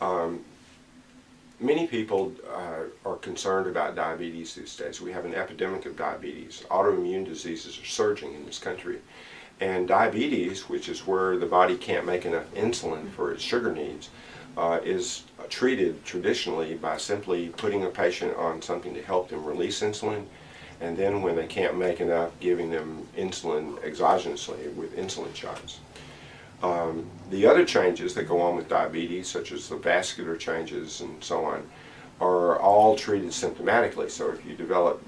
Um, Many people are concerned about diabetes these days. We have an epidemic of diabetes. Autoimmune diseases are surging in this country. And diabetes, which is where the body can't make enough insulin for its sugar needs, is treated traditionally by simply putting a patient on something to help them release insulin, and then when they can't make enough, giving them insulin exogenously with insulin shots. The other changes that go on with diabetes, such as the vascular changes and so on, are all treated symptomatically. So if you develop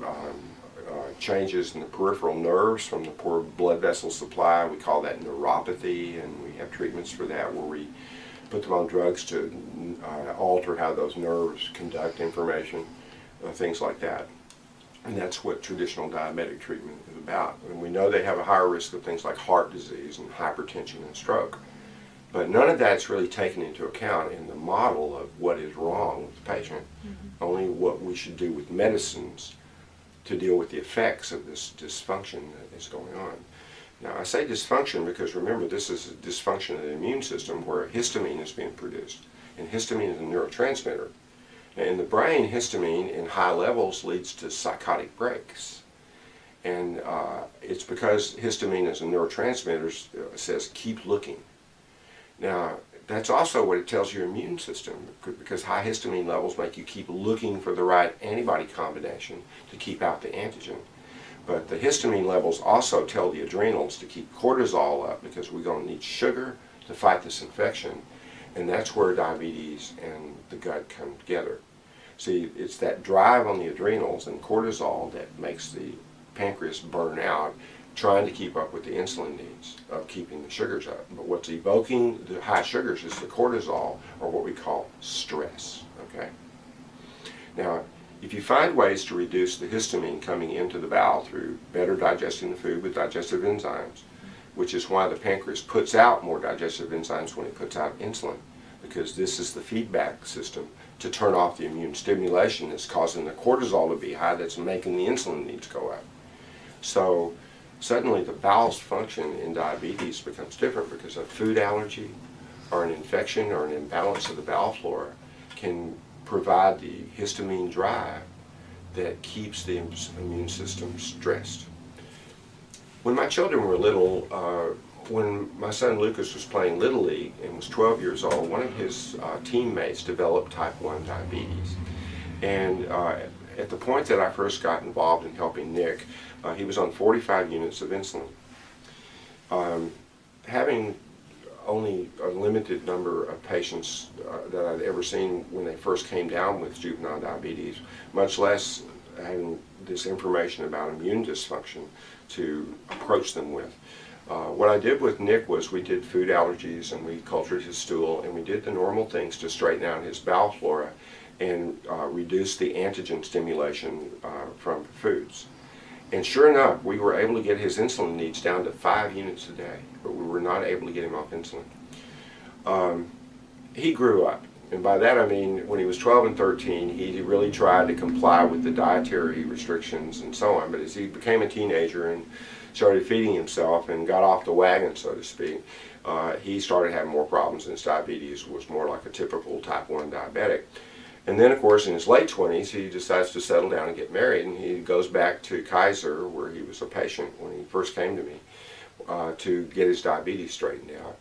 changes in the peripheral nerves from the poor blood vessel supply, we call that neuropathy, and we have treatments for that where we put them on drugs to alter how those nerves conduct information, things like that. And that's what traditional diabetic treatment is about. And we know they have a higher risk of things like heart disease and hypertension and stroke. But none of that's really taken into account in the model of what is wrong with the patient, only what we should do with medicines to deal with the effects of this dysfunction that is going on. Now, I say dysfunction because remember, this is a dysfunction of the immune system where histamine is being produced. And histamine is a neurotransmitter. In the brain, histamine in high levels leads to psychotic breaks. And it's because histamine as a neurotransmitter says, keep looking. Now, that's also what it tells your immune system, because high histamine levels make you keep looking for the right antibody combination to keep out the antigen. But the histamine levels also tell the adrenals to keep cortisol up, because we're going to need sugar to fight this infection. And that's where diabetes and the gut come together. See, it's that drive on the adrenals and cortisol that makes the pancreas burn out, trying to keep up with the insulin needs of keeping the sugars up. But what's evoking the high sugars is the cortisol, or what we call stress. Okay. Now, if you find ways to reduce the histamine coming into the bowel through better digesting the food with digestive enzymes, which is why the pancreas puts out more digestive enzymes when it puts out insulin, because this is the feedback system to turn off the immune stimulation that's causing the cortisol to be high, that's making the insulin needs go up. So suddenly the bowel's function in diabetes becomes different, because a food allergy or an infection or an imbalance of the bowel flora can provide the histamine drive that keeps the immune system stressed. When my children were little, when my son Lucas was playing Little League and was 12 years old, one of his teammates developed type 1 diabetes. And at the point that I first got involved in helping Nick, he was on 45 units of insulin. Having only a limited number of patients that I'd ever seen when they first came down with juvenile diabetes, much less having this information about immune dysfunction to approach them with. What I did with Nick was we did food allergies, and we cultured his stool, and we did the normal things to straighten out his bowel flora and reduce the antigen stimulation from foods. And sure enough, we were able to get his insulin needs down to 5 units a day, but we were not able to get him off insulin. He grew up, and by that I mean when he was 12 and 13, he really tried to comply with the dietary restrictions and so on, but as he became a teenager and started feeding himself and got off the wagon, so to speak, he started having more problems, and his diabetes was more like a typical type 1 diabetic. And then, of course, in his late 20s, he decides to settle down and get married, and he goes back to Kaiser, where he was a patient when he first came to me, to get his diabetes straightened out.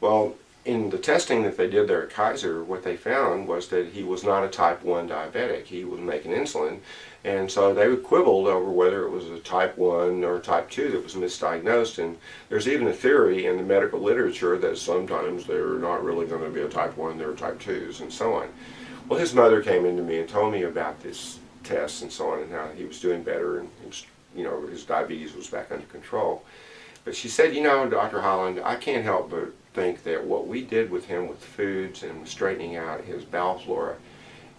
Well, in the testing that they did there at Kaiser, what they found was that he was not a type 1 diabetic. He was making insulin, and so they quibbled over whether it was a type 1 or type 2 that was misdiagnosed. And there's even a theory in the medical literature that sometimes they're not really going to be a type 1, they're type 2s, and so on. Well, his mother came into me and told me about this test and so on, and how he was doing better, and his diabetes was back under control. But she said, Dr. Holland, I can't help but think that what we did with him with foods and straightening out his bowel flora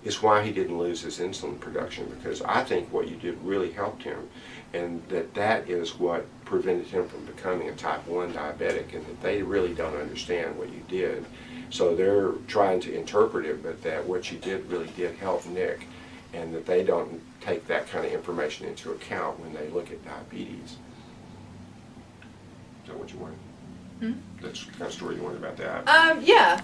is why he didn't lose his insulin production, because I think what you did really helped him, and that is what prevented him from becoming a type 1 diabetic, and that they really don't understand what you did. So they're trying to interpret it, but that what you did really did help Nick, and that they don't take that kind of information into account when they look at diabetes. Is that what you wanted? That's the kind of story you wanted about that? Yeah.